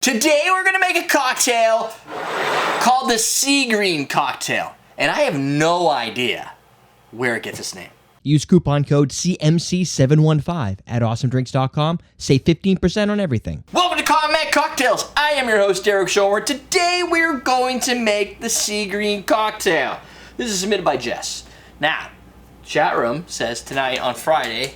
Today we're gonna make a cocktail called the Sea Green Cocktail, and I have no idea where it gets its name. Use coupon code CMC715 at awesomedrinks.com. Save 15% on everything. Welcome to Comment Cocktails. I am your host, Derrick Schommer. Today we're going to make the Sea Green Cocktail. This is submitted by Jess. Now, chat room says tonight on Friday,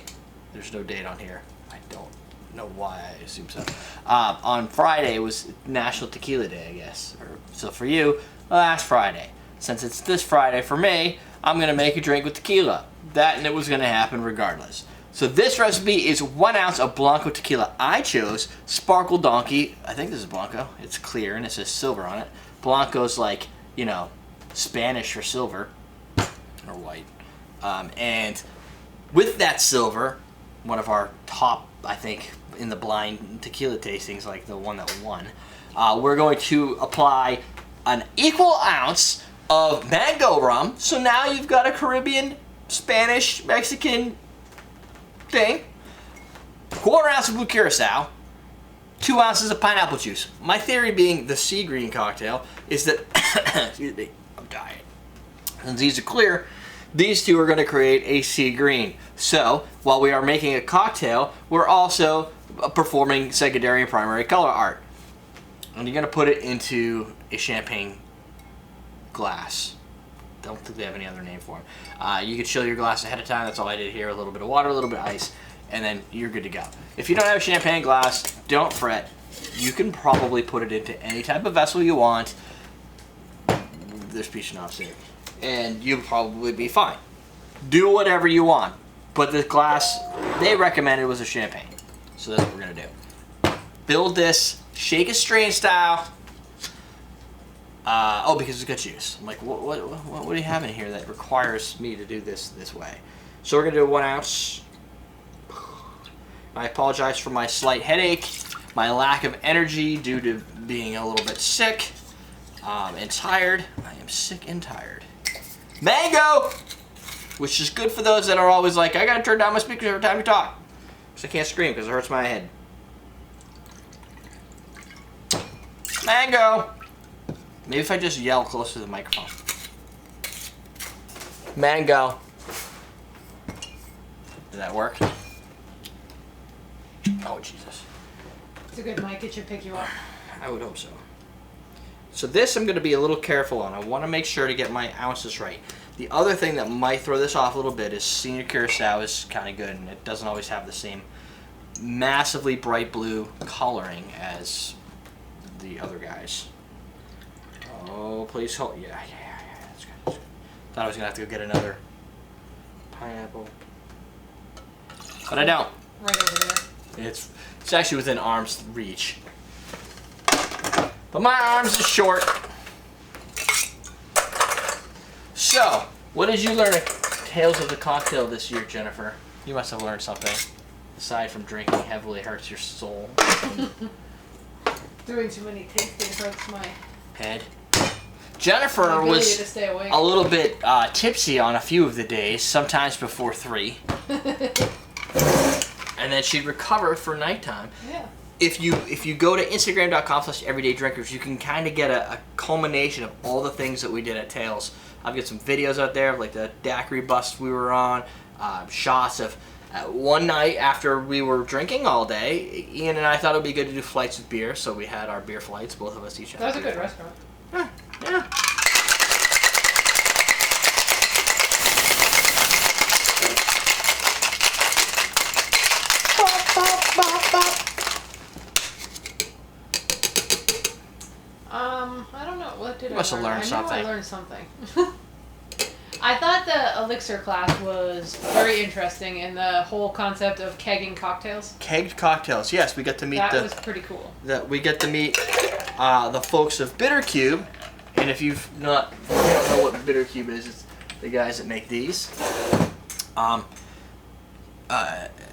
there's no date on here. I don't know why, I assume so. On Friday was National Tequila Day, I guess. So for you, last Friday. Since it's this Friday for me, I'm gonna make a drink with tequila. That and it was gonna happen regardless. So this recipe is 1 ounce of Blanco tequila. I chose Sparkle Donkey. I think this is Blanco. It's clear and it says silver on it. Blanco's like, you know, Spanish for silver or white. And with that silver, one of our top, I think, in the blind tequila tastings, like the one that won, we're going to apply an equal ounce of mango rum. So now you've got a Caribbean, Spanish, Mexican thing. 1/4 ounce of blue curacao. 2 ounces of pineapple juice. My theory being the Sea Green cocktail is that, excuse me, I'm dying. Since these are clear, these two are going to create a sea green. So while we are making a cocktail, we're also performing secondary and primary color art. And you're going to put it into a champagne glass. Don't think they have any other name for them. You could chill your glass ahead of time. That's all I did here. A little bit of water, a little bit of ice, and then you're good to go. If you don't have a champagne glass, don't fret. You can probably put it into any type of vessel you want. There's peach schnapps here. And you'll probably be fine. Do whatever you want. But the glass they recommended was a champagne. So that's what we're going to do. Build this, shake and strain style. Because it's got juice. I'm like, what do you have in here that requires me to do this way? So we're going to do 1 ounce. I apologize for my slight headache, my lack of energy due to being a little bit sick and tired. I am sick and tired. Mango! Which is good for those that are always like, I gotta turn down my speakers every time you talk. Because I can't scream because it hurts my head. Mango! Maybe if I just yell close to the microphone. Mango. Did that work? Oh, Jesus. It's a good mic. It should pick you up. I would hope so. So this I'm going to be a little careful on. I want to make sure to get my ounces right. The other thing that might throw this off a little bit is senior curacao is kind of good, and it doesn't always have the same massively bright blue coloring as the other guys. Oh, please hold. Yeah, that's good. That's good. Thought I was going to have to go get another pineapple. But I don't. Right over there. It's actually within arm's reach. But my arms are short. So, what did you learn at Tales of the Cocktail this year, Jennifer? You must have learned something. Aside from drinking heavily hurts your soul. Doing too many tasting hurts my head. Jennifer was a little bit tipsy on a few of the days, sometimes before 3. And then she'd recover for nighttime. Yeah. If you go to Instagram.com/everydaydrinkers, you can kind of get a culmination of all the things that we did at Tales. I've got some videos out there of like the daiquiri bust we were on, shots of one night after we were drinking all day. Ian and I thought it would be good to do flights with beer, so we had our beer flights. Both of us each had. That was a good restaurant. Yeah. I don't know. What did You must have learned something. I know I learned something. I thought the elixir class was very interesting in the whole concept of kegging cocktails. Kegged cocktails, yes. We got to meet that was pretty cool. We get to meet the folks of Bitter Cube, and if you don't know what Bitter Cube is, it's the guys that make these.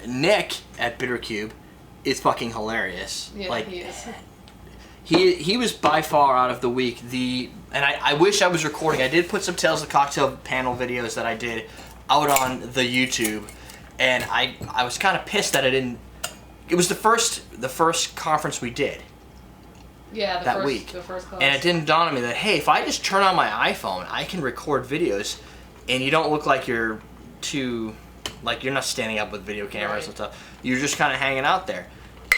Nick at Bitter Cube is fucking hilarious. Yeah, like, he is. He was by far out of the week and I wish I was recording. I did put some Tales of the Cocktail panel videos that I did out on the YouTube, and I was kind of pissed that I didn't. It was the first conference we did, Yeah, that week. The first class. And it didn't dawn on me that, hey, if I just turn on my iPhone, I can record videos, and you don't look like you're you're not standing up with video cameras and stuff. You're just kind of hanging out there.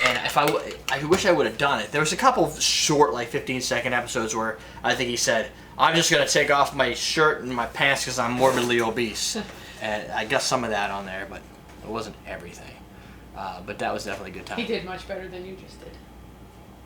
And I wish I would have done it. There was a couple of short, 15-second episodes where I think he said, I'm just going to take off my shirt and my pants because I'm morbidly obese. And I got some of that on there, but it wasn't everything. But that was definitely a good time. He did much better than you just did.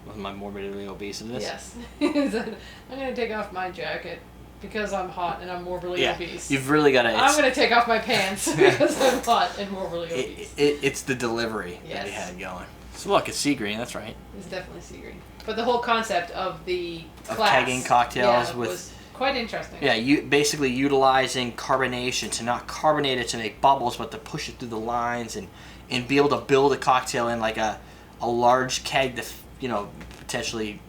With my morbidly obese in this? Yes. He said, I'm going to take off my jacket because I'm hot and I'm morbidly obese. You've really got to... I'm going to take off my pants because I'm hot and morbidly obese. It's the delivery that he had going. So look, it's sea green, that's right. It's definitely sea green. But the whole concept of the class... kegging cocktails was quite interesting. Yeah, you basically utilizing carbonation to not carbonate it to make bubbles, but to push it through the lines and be able to build a cocktail in like a large keg to, potentially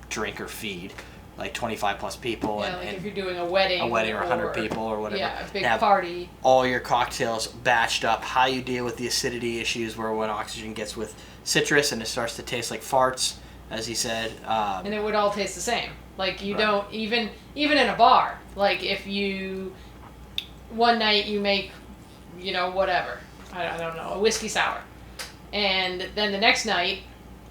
drink or feed like 25 plus people. Yeah, and if you're doing a wedding or 100 people or whatever. Yeah, a big party. All your cocktails batched up, how you deal with the acidity issues where when oxygen gets with citrus and it starts to taste like farts, as he said. And it would all taste the same. Like you don't, even in a bar, like if you, one night you make, whatever, I don't know, a whiskey sour. And then the next night,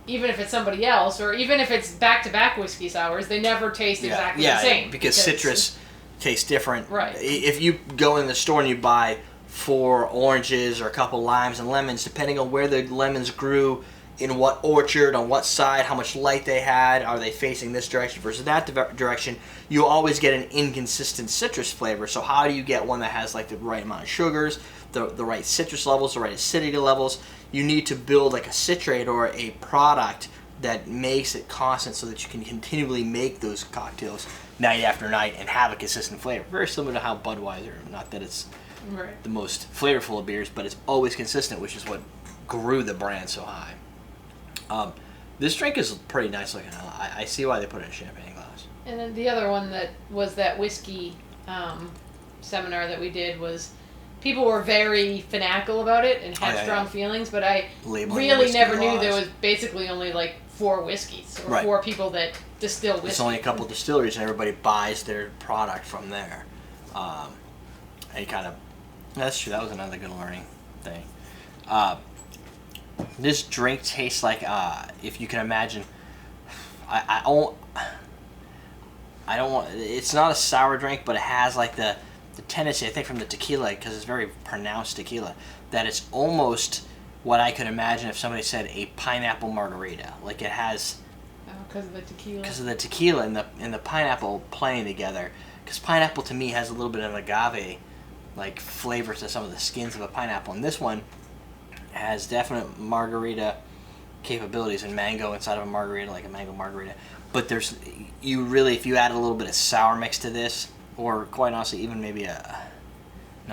even if it's somebody else, or even if it's back-to-back whiskey sours, they never taste exactly the same. Yeah, because citrus tastes different. Right. If you go in the store and you buy 4 oranges or a couple limes and lemons, depending on where the lemons grew, in what orchard, on what side, how much light they had, are they facing this direction versus that direction, you always get an inconsistent citrus flavor. So how do you get one that has like the right amount of sugars, the right citrus levels, the right acidity levels? You need to build like a citrate or a product that makes it constant so that you can continually make those cocktails night after night and have a consistent flavor. Very similar to how Budweiser, not that it's the most flavorful of beers, but it's always consistent, which is what grew the brand so high. This drink is pretty nice looking. I see why they put it in a champagne glass. And then the other one that was that whiskey seminar that we did was people were very fanatical about it and had strong feelings, but I really never knew there was basically only like 4 whiskeys or 4 people that distill whiskey. There's only a couple distilleries and everybody buys their product from there. And that's true, that was another good learning thing. This drink tastes like, if you can imagine, I don't want, it's not a sour drink, but it has like the tendency, I think from the tequila, because it's very pronounced tequila, that it's almost what I could imagine if somebody said a pineapple margarita. Like it has... because of the tequila. Because of the tequila and the pineapple playing together. Because pineapple to me has a little bit of agave like flavor to some of the skins of a pineapple. And this one has definite margarita capabilities and mango inside of a margarita, like a mango margarita. But if you add a little bit of sour mix to this, or quite honestly, even maybe a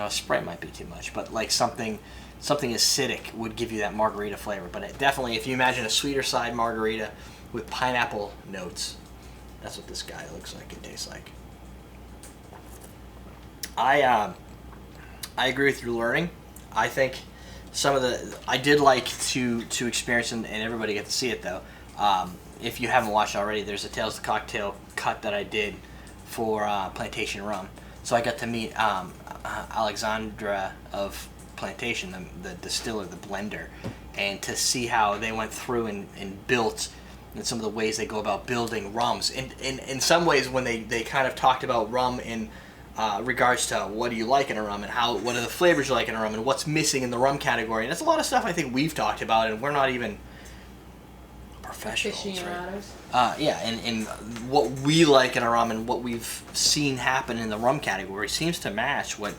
Sprite might be too much, but like something acidic would give you that margarita flavor. But it definitely, if you imagine a sweeter side margarita with pineapple notes, that's what this guy looks like and tastes like. I agree with your learning. I think I did like to experience, and everybody get to see it though. If you haven't watched already, there's a Tales of the Cocktail cut that I did for Plantation Rum. So I got to meet Alexandra of Plantation, the distiller, the blender, and to see how they went through and built, and some of the ways they go about building rums. And in some ways, when they kind of talked about rum in regards to what do you like in a rum and what are the flavors you like in a rum and what's missing in the rum category. And that's a lot of stuff I think we've talked about, and we're not even professionals, right? And what we like in a rum and what we've seen happen in the rum category seems to match what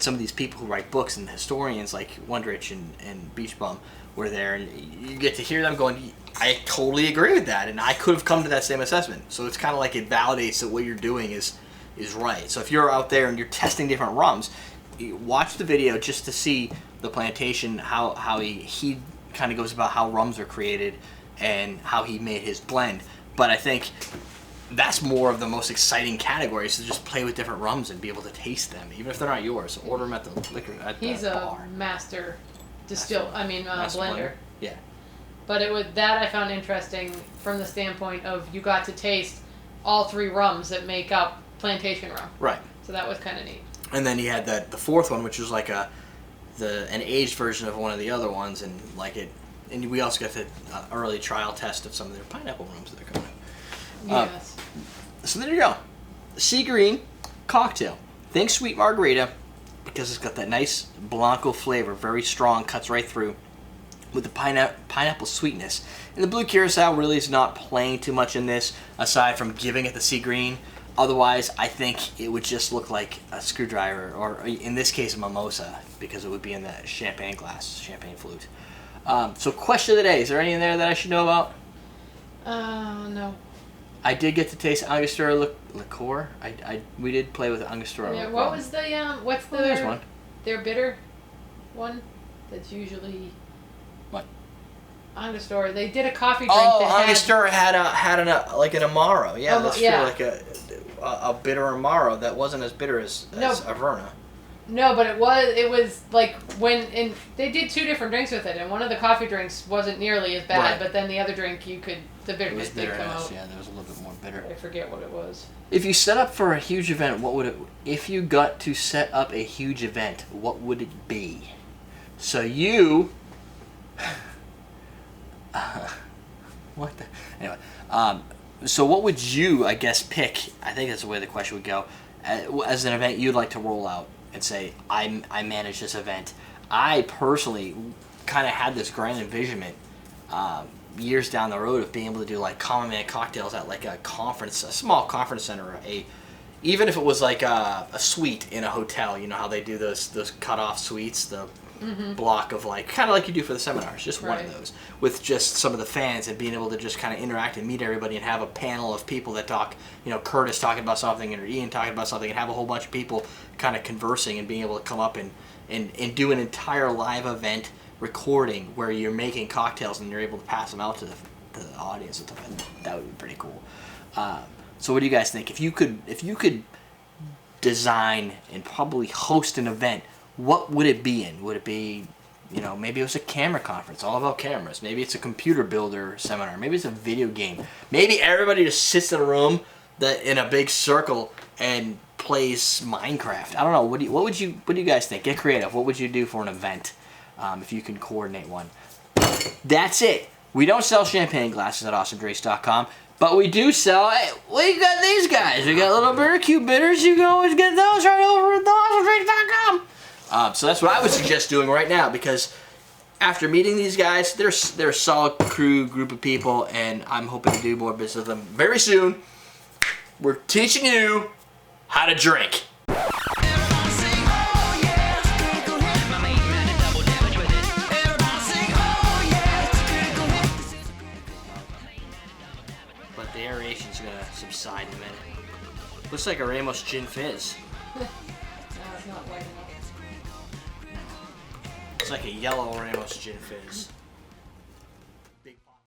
some of these people who write books and historians like Wondrich and Beach Bum were there, and you get to hear them going, I totally agree with that, and I could have come to that same assessment. So it's kind of like it validates that what you're doing is right. So if you're out there and you're testing different rums, watch the video just to see the Plantation, how he kind of goes about how rums are created and how he made his blend. But I think that's more of the most exciting categories, to just play with different rums and be able to taste them, even if they're not yours. Order them at the liquor at He's the a bar. master blender. Yeah. But I found interesting from the standpoint of you got to taste all 3 rums that make up plantation rum. Right. So that was kind of neat. And then you had the fourth one, which was like an aged version of one of the other ones, and and we also got the early trial test of some of their pineapple rums that are coming out. Yes. So there you go. Sea Green cocktail. Think sweet margarita because it's got that nice Blanco flavor, very strong, cuts right through with the pineapple sweetness. And the blue Curacao really is not playing too much in this aside from giving it the sea green. Otherwise, I think it would just look like a screwdriver, or in this case, a mimosa, because it would be in the champagne glass, champagne flute. So question of the day, is there any in there that I should know about? No. I did get to taste Angostura liqueur. We did play with Angostura. Yeah, what was the what's the there's one. Their bitter one that's usually What? Angostura. They did a coffee drink. Oh, Angostura had an Amaro. Yeah, that's true. yeah. Like a bitter Amaro that wasn't as bitter as Averna. No, but it was like they did 2 different drinks with it, and one of the coffee drinks wasn't nearly as bad, Right. but then the other drink the bitterness did come out. Yeah, there was a little bit more bitter. I forget what it was. If you set up for a huge event, if you got to set up a huge event, what would it be? So you what the anyway, so what would you, I guess, pick? I think that's the way the question would go. As an event you'd like to roll out and say, I manage this event. I personally kind of had this grand envisionment years down the road of being able to do like common man cocktails at like a small conference center, even if it was like a suite in a hotel. You know how they do those cut off suites, the block of like kind of like you do for the seminars, just one of those with just some of the fans, and being able to just kind of interact and meet everybody and have a panel of people that talk, Curtis talking about something or Ian talking about something, and have a whole bunch of people kind of conversing and being able to come up and do an entire live event recording where you're making cocktails and you're able to pass them out to the audience and stuff. That would be pretty cool. So what do you guys think? If you could design and probably host an event, what would it be in? Would it be, maybe it was a camera conference, all about cameras. Maybe it's a computer builder seminar. Maybe it's a video game. Maybe everybody just sits in a room in a big circle and plays Minecraft. I don't know. What do you guys think? Get creative. What would you do for an event if you can coordinate one? That's it. We don't sell champagne glasses at awesomedrinks.com. But we do sell, we got these guys. We got little bitter cube bitters. You can always get those right over at awesomedrinks.com. So that's what I would suggest doing right now, because after meeting these guys, they're a solid group of people, and I'm hoping to do more business with them very soon. We're teaching you how to drink. But the aeration's gonna subside in a minute. Looks like a Ramos Gin Fizz. No, it's not white enough. It's like a yellow Ramos Gin Fizz.